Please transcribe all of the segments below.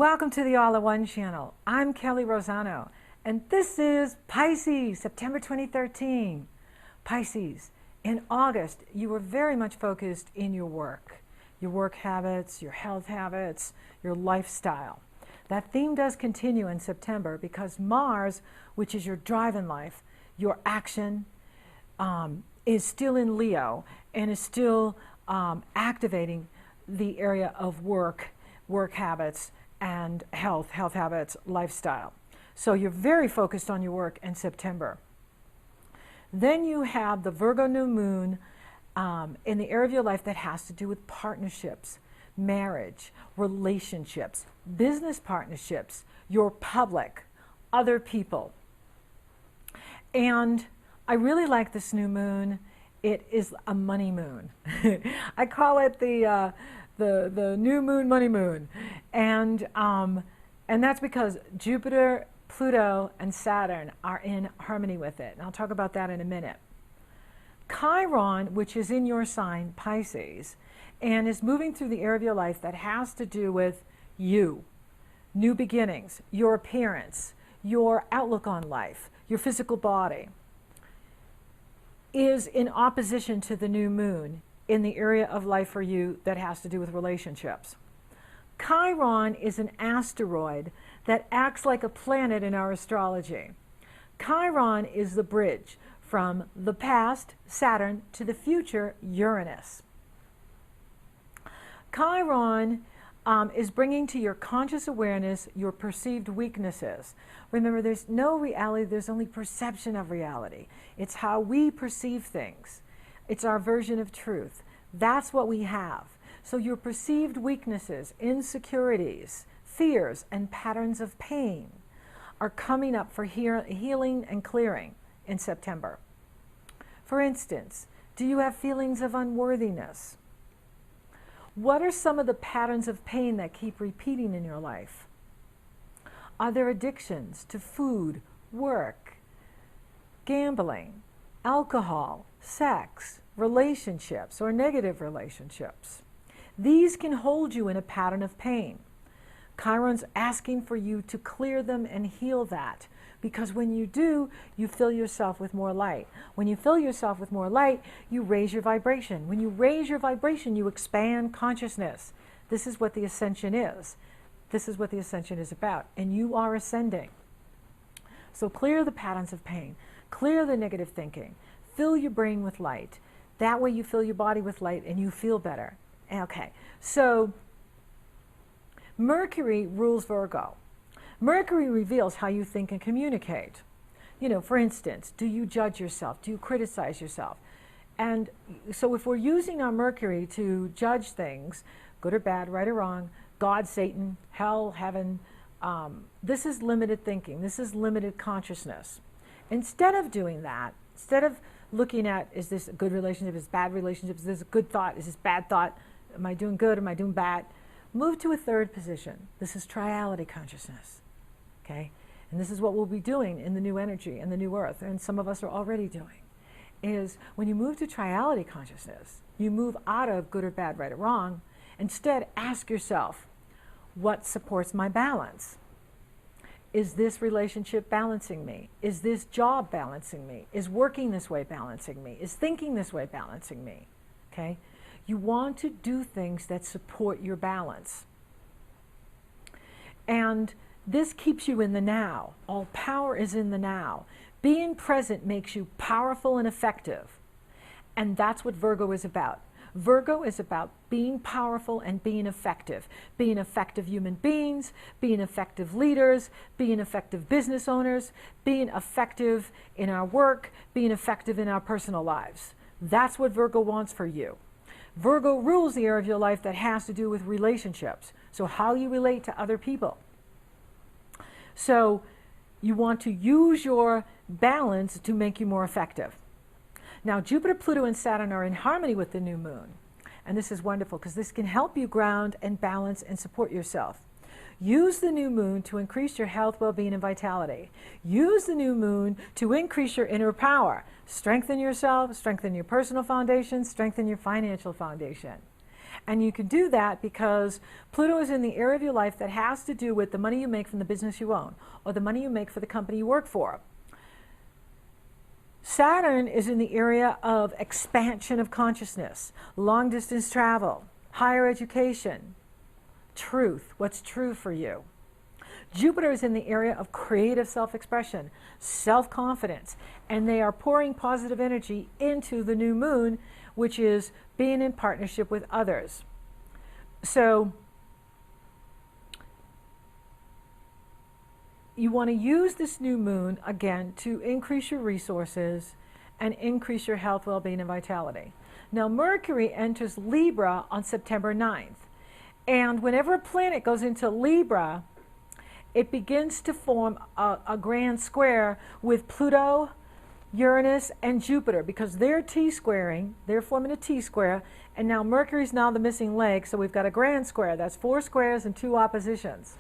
Welcome to the All-in-One channel. I'm Kelley Rosano, and this is Pisces, September 2013. Pisces, in August, you were very much focused in your work habits, your health habits, your lifestyle. That theme does continue in September because Mars, which is your drive in life, your action, is still in Leo and is still activating the area of work habits, and health habits, lifestyle. So you're very focused on your work in September. Then you have the Virgo new moon in the area of your life that has to do with partnerships, marriage, relationships, business partnerships, your public, other people. And I really like this new moon. It is a money moon. I call it the new moon, money moon. And that's because Jupiter, Pluto, and Saturn are in harmony with it. And I'll talk about that in a minute. Chiron, which is in your sign, Pisces, and is moving through the area of your life that has to do with you, new beginnings, your appearance, your outlook on life, your physical body, is in opposition to the new moon in the area of life for you that has to do with relationships. Chiron is an asteroid that acts like a planet in our astrology. Chiron is the bridge from the past, Saturn, to the future, Uranus. Chiron is bringing to your conscious awareness your perceived weaknesses. Remember, there's no reality, there's only perception of reality. It's how we perceive things. It's our version of truth. That's what we have. So your perceived weaknesses, insecurities, fears, and patterns of pain are coming up for healing and clearing in September. For instance, do you have feelings of unworthiness? What are some of the patterns of pain that keep repeating in your life? Are there addictions to food, work, gambling, alcohol, sex, relationships, or negative relationships? These can hold you in a pattern of pain. Chiron's asking for you to clear them and heal that, because when you do, you fill yourself with more light. When you fill yourself with more light, you raise your vibration. When you raise your vibration, you expand consciousness. This is what the ascension is. This is what the ascension is about, and you are ascending. So clear the patterns of pain, clear the negative thinking, fill your brain with light. That way you fill your body with light and you feel better. Okay, so Mercury rules Virgo. Mercury reveals how you think and communicate. You know, for instance, do you judge yourself? Do you criticize yourself? And so if we're using our Mercury to judge things, good or bad, right or wrong, God, Satan, hell, heaven, this is limited thinking. This is limited consciousness. Instead of doing that, instead of looking at, is this a good relationship, is this a bad relationship, is this a good thought, is this bad thought, am I doing good, am I doing bad? Move to a third position. This is triality consciousness, okay? And this is what we'll be doing in the new energy and the new earth, and some of us are already doing, is when you move to triality consciousness, you move out of good or bad, right or wrong. Instead, ask yourself, what supports my balance? Is this relationship balancing me? Is this job balancing me? Is working this way balancing me? Is thinking this way balancing me? Okay? You want to do things that support your balance. And this keeps you in the now. All power is in the now. Being present makes you powerful and effective. And that's what Virgo is about. Virgo is about being powerful and being effective human beings, being effective leaders, being effective business owners, being effective in our work, being effective in our personal lives. That's what Virgo wants for you. Virgo rules the area of your life that has to do with relationships, so how you relate to other people. So you want to use your balance to make you more effective. Now, Jupiter, Pluto, and Saturn are in harmony with the new moon. And this is wonderful because this can help you ground and balance and support yourself. Use the new moon to increase your health, well-being, and vitality. Use the new moon to increase your inner power. Strengthen yourself, strengthen your personal foundation, strengthen your financial foundation. And you can do that because Pluto is in the area of your life that has to do with the money you make from the business you own or the money you make for the company you work for. Saturn is in the area of expansion of consciousness, long distance travel, higher education, truth, what's true for you. Jupiter is in the area of creative self-expression, self-confidence, and they are pouring positive energy into the new moon, which is being in partnership with others. So you want to use this new moon, again, to increase your resources and increase your health, well-being, and vitality. Now, Mercury enters Libra on September 9th. And whenever a planet goes into Libra, it begins to form a grand square with Pluto, Uranus, and Jupiter, because they're T-squaring, they're forming a T-square, and now Mercury's now the missing leg, so we've got a grand square. That's 4 squares and 2 oppositions.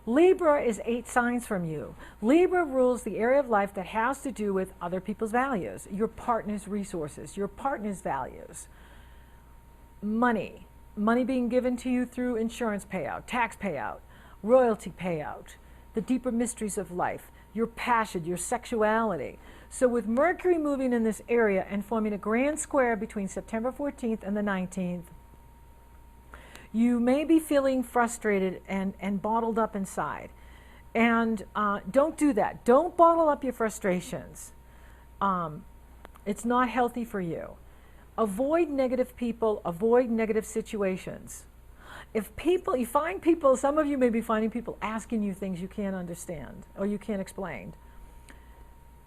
Libra is 8 signs from you. Libra rules the area of life that has to do with other people's values, your partner's resources, your partner's values, money being given to you through insurance payout, tax payout, royalty payout, the deeper mysteries of life, your passion, your sexuality. So with Mercury moving in this area and forming a grand square between September 14th and the 19th, you may be feeling frustrated and bottled up inside. And don't do that. Don't bottle up your frustrations. It's not healthy for you. Avoid negative people, avoid negative situations. If you find people, some of you may be finding people asking you things you can't understand or you can't explain.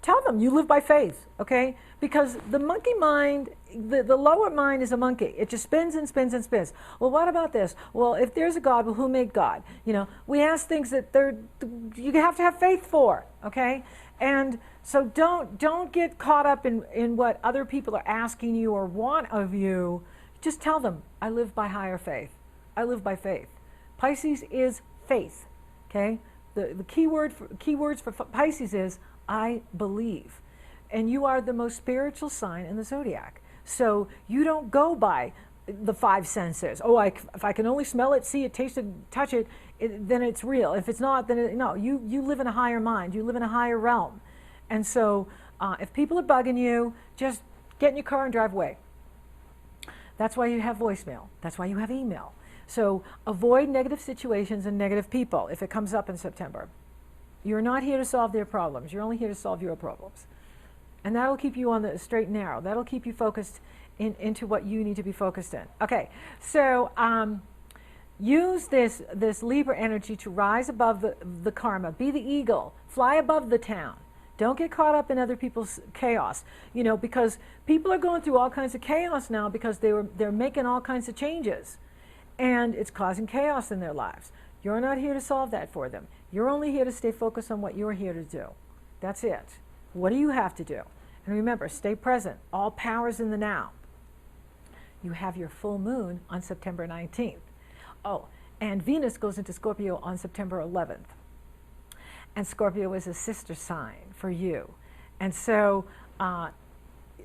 Tell them you live by faith, okay? Because the monkey mind, the lower mind is a monkey. It just spins and spins and spins. Well, what about this? Well, if there's a God, well, who made God? You know, we ask things that you have to have faith for, okay? And so don't get caught up in what other people are asking you or want of you. Just tell them, I live by higher faith. I live by faith. Pisces is faith, okay? The keywords for Pisces is I believe. And you are the most spiritual sign in the zodiac. So you don't go by the 5 senses. Oh, if I can only smell it, see it, taste it, touch it, then it's real. If it's not, then no. You live in a higher mind. You live in a higher realm. And so if people are bugging you, just get in your car and drive away. That's why you have voicemail. That's why you have email. So avoid negative situations and negative people if it comes up in September. You're not here to solve their problems. You're only here to solve your problems. And that'll keep you on the straight and narrow. That'll keep you focused into what you need to be focused in. Okay, so use this Libra energy to rise above the karma. Be the eagle. Fly above the town. Don't get caught up in other people's chaos. You know, because people are going through all kinds of chaos now because they're making all kinds of changes. And it's causing chaos in their lives. You're not here to solve that for them. You're only here to stay focused on what you're here to do. That's it. What do you have to do? And remember, stay present. All power's in the now. You have your full moon on September 19th. Oh, and Venus goes into Scorpio on September 11th. And Scorpio is a sister sign for you. And so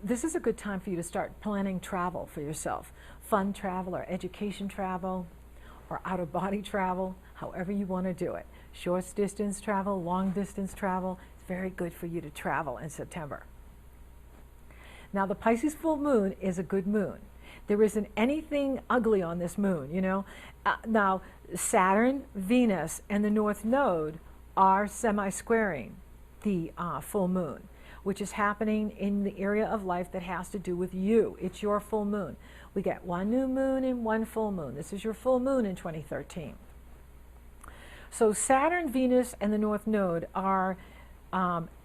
this is a good time for you to start planning travel for yourself. Fun travel or education travel or out-of-body travel, however you want to do it. Short distance travel, long distance travel. It's very good for you to travel in September. Now the Pisces full moon is a good moon. There isn't anything ugly on this moon, you know. Now Saturn, Venus, and the North Node are semi-squaring the full moon, which is happening in the area of life that has to do with you. It's your full moon. We get one new moon and one full moon. This is your full moon in 2013. So Saturn, Venus, and the North Node are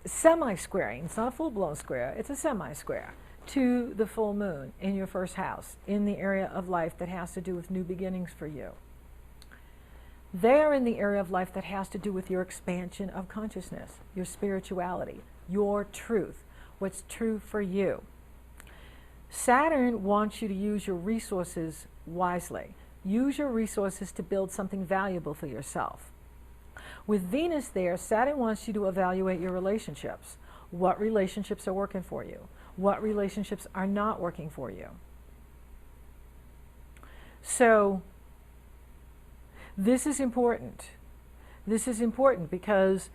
semi-squaring. It's not a full-blown square. It's a semi-square to the full moon in your first house, in the area of life that has to do with new beginnings for you. They are in the area of life that has to do with your expansion of consciousness, your spirituality, your truth, what's true for you. Saturn wants you to use your resources wisely. Use your resources to build something valuable for yourself. With Venus there, Saturn wants you to evaluate your relationships. What relationships are working for you? What relationships are not working for you? So this is important. This is important because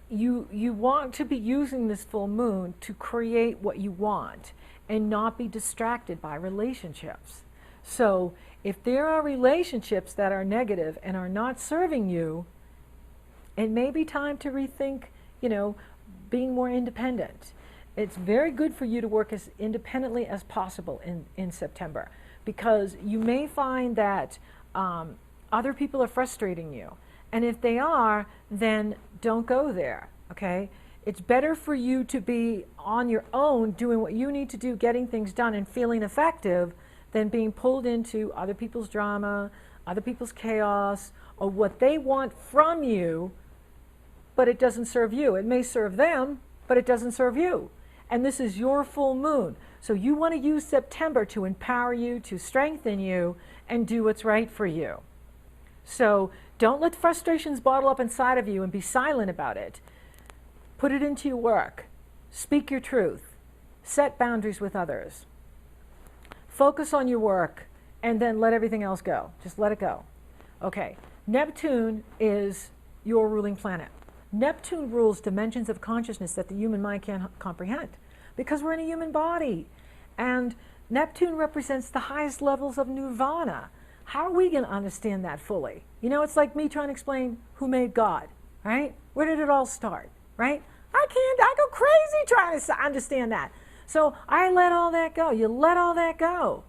you want to be using this full moon to create what you want and not be distracted by relationships. So if there are relationships that are negative and are not serving you, it may be time to rethink, being more independent. It's very good for you to work as independently as possible in September, because you may find that other people are frustrating you. And if they are, then don't go there, okay? It's better for you to be on your own, doing what you need to do, getting things done and feeling effective, than being pulled into other people's drama, other people's chaos, or what they want from you, but it doesn't serve you. It may serve them, but it doesn't serve you. And this is your full moon. So you want to use September to empower you, to strengthen you, and do what's right for you. So don't let frustrations bottle up inside of you and be silent about it. Put it into your work. Speak your truth. Set boundaries with others. Focus on your work, and then let everything else go. Just let it go. Okay, Neptune is your ruling planet. Neptune rules dimensions of consciousness that the human mind can't comprehend, because we're in a human body. And Neptune represents the highest levels of nirvana. How are we going to understand that fully? It's like me trying to explain who made God, right? Where did it all start, right? I go crazy trying to understand that. So I let all that go. You let all that go.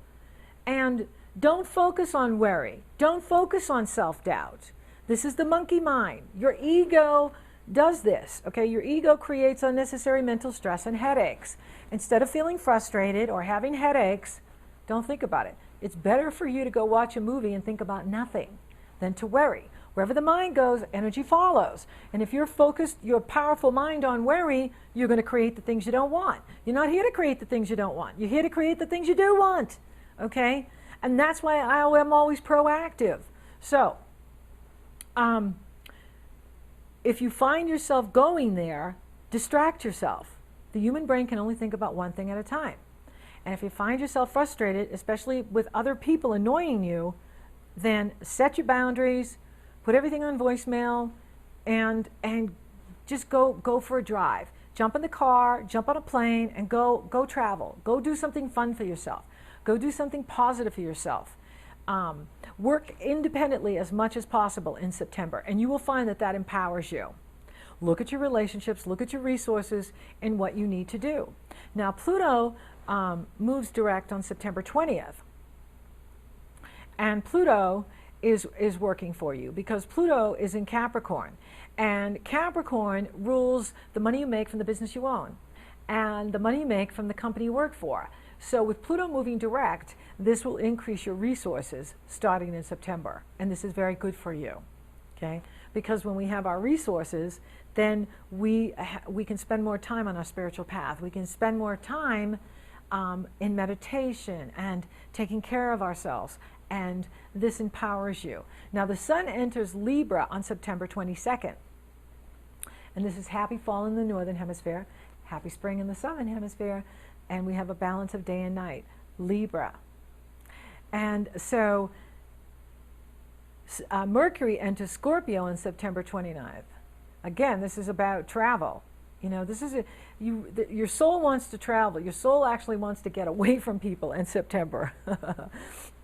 And don't focus on worry. Don't focus on self-doubt. This is the monkey mind. Your ego does this, okay? Your ego creates unnecessary mental stress and headaches. Instead of feeling frustrated or having headaches, don't think about it. It's better for you to go watch a movie and think about nothing than to worry. Wherever the mind goes, energy follows. And if you're focused, your powerful mind on worry, you're going to create the things you don't want. You're not here to create the things you don't want. You're here to create the things you do want, okay? And that's why I am always proactive. So, if you find yourself going there, distract yourself. The human brain can only think about one thing at a time. And if you find yourself frustrated, especially with other people annoying you, then set your boundaries, put everything on voicemail, and just go for a drive. Jump in the car, jump on a plane, and go travel. Go do something fun for yourself. Go do something positive for yourself. Work independently as much as possible in September, and you will find that that empowers you. Look at your relationships, look at your resources, and what you need to do. Now, Pluto moves direct on September 20th. And Pluto is working for you, because Pluto is in Capricorn. And Capricorn rules the money you make from the business you own and the money you make from the company you work for. So with Pluto moving direct, this will increase your resources starting in September. And this is very good for you, okay? Because when we have our resources, then we can spend more time on our spiritual path. We can spend more time in meditation and taking care of ourselves. And this empowers you. Now, the sun enters Libra on September 22nd. And this is happy fall in the northern hemisphere, happy spring in the southern hemisphere, and we have a balance of day and night, Libra. And so Mercury enters Scorpio on September 29th. Again, this is about travel. This is your soul wants to travel. Your soul actually wants to get away from people in September.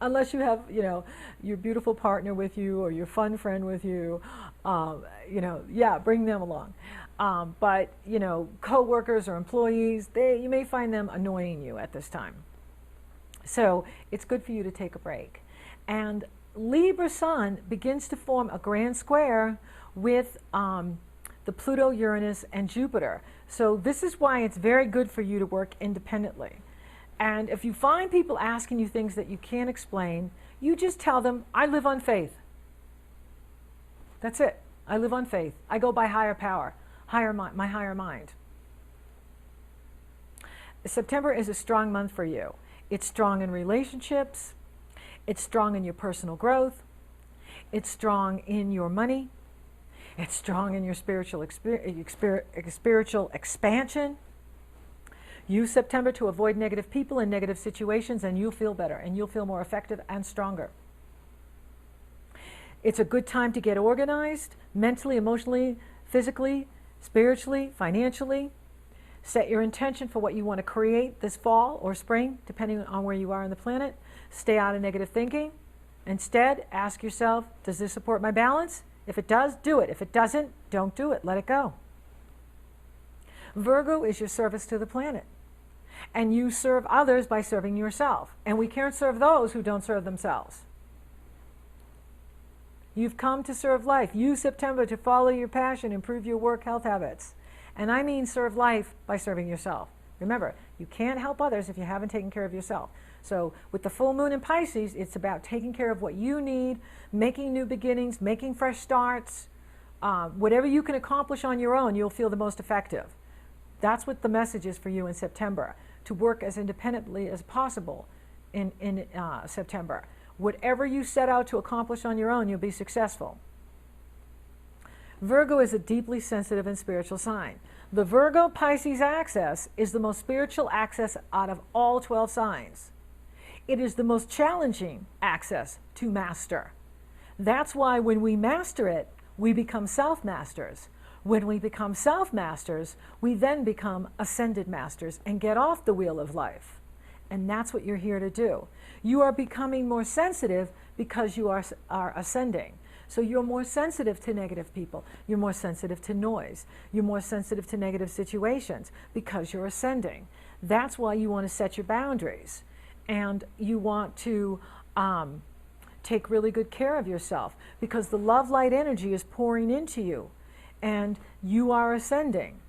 Unless you have, your beautiful partner with you or your fun friend with you, yeah, bring them along. But, co-workers or employees, you may find them annoying you at this time. So it's good for you to take a break. And Libra Sun begins to form a grand square with the Pluto, Uranus, and Jupiter. So this is why it's very good for you to work independently. And if you find people asking you things that you can't explain, you just tell them, I live on faith. That's it. I live on faith. I go by higher power, my higher mind. September is a strong month for you. It's strong in relationships. It's strong in your personal growth. It's strong in your money. It's strong in your spiritual expansion. Use September to avoid negative people and negative situations, and you'll feel better, and you'll feel more effective and stronger. It's a good time to get organized, mentally, emotionally, physically, spiritually, financially. Set your intention for what you want to create this fall or spring, depending on where you are on the planet. Stay out of negative thinking. Instead, ask yourself, does this support my balance? If it does, do it. If it doesn't, don't do it. Let it go. Virgo is your service to the planet. And you serve others by serving yourself. And we can't serve those who don't serve themselves. You've come to serve life. Use September to follow your passion, improve your work health habits. And I mean serve life by serving yourself. Remember, you can't help others if you haven't taken care of yourself. So with the full moon in Pisces, it's about taking care of what you need, making new beginnings, making fresh starts. Whatever you can accomplish on your own, you'll feel the most effective. That's what the message is for you in September, to work as independently as possible in September. Whatever you set out to accomplish on your own, you'll be successful. Virgo is a deeply sensitive and spiritual sign. The Virgo-Pisces axis is the most spiritual axis out of all 12 signs. It is the most challenging axis to master. That's why when we master it, we become self-masters. When we become self-masters, we then become ascended masters and get off the wheel of life. And that's what you're here to do. You are becoming more sensitive because you are ascending. So you're more sensitive to negative people. You're more sensitive to noise. You're more sensitive to negative situations because you're ascending. That's why you want to set your boundaries. And you want to take really good care of yourself because the love light energy is pouring into you and you are ascending.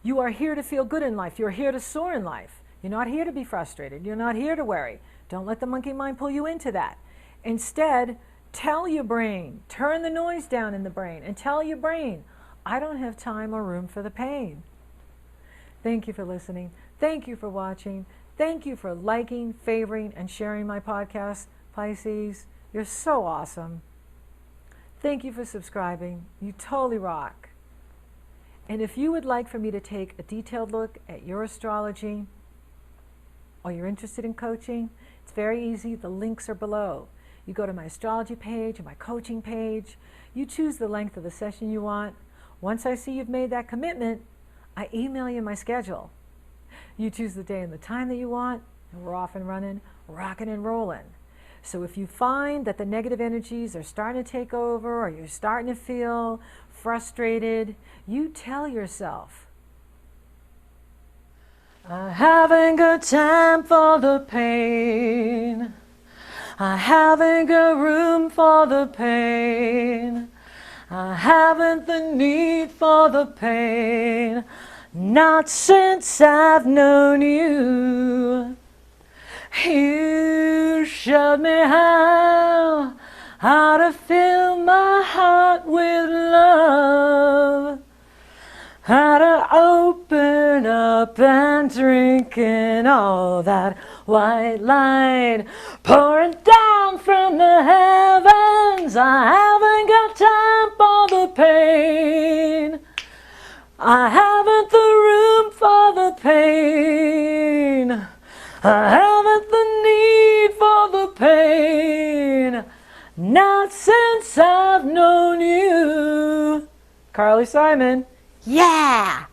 You are here to feel good in life. You're here to soar in life. You're not here to be frustrated. You're not here to worry. Don't let the monkey mind pull you into that. Instead, tell your brain, turn the noise down in the brain and tell your brain, I don't have time or room for the pain. Thank you for listening. Thank you for watching. Thank you for liking, favoring, and sharing my podcast, Pisces. You're so awesome. Thank you for subscribing. You totally rock. And if you would like for me to take a detailed look at your astrology or you're interested in coaching, it's very easy. The links are below. You go to my astrology page or my coaching page. You choose the length of the session you want. Once I see you've made that commitment, I email you my schedule. You choose the day and the time that you want, and we're off and running, rocking and rolling. So if you find that the negative energies are starting to take over or you're starting to feel frustrated, you tell yourself, I haven't got time for the pain. I haven't got room for the pain. I haven't the need for the pain. Not since I've known you. You showed me how to fill my heart with love. How to open up and drink in all that white light pouring down from the heavens. I haven't got time for the pain. I haven't the room for the pain. I haven't the need for the pain. Not since I've known you. Carly Simon. Yeah!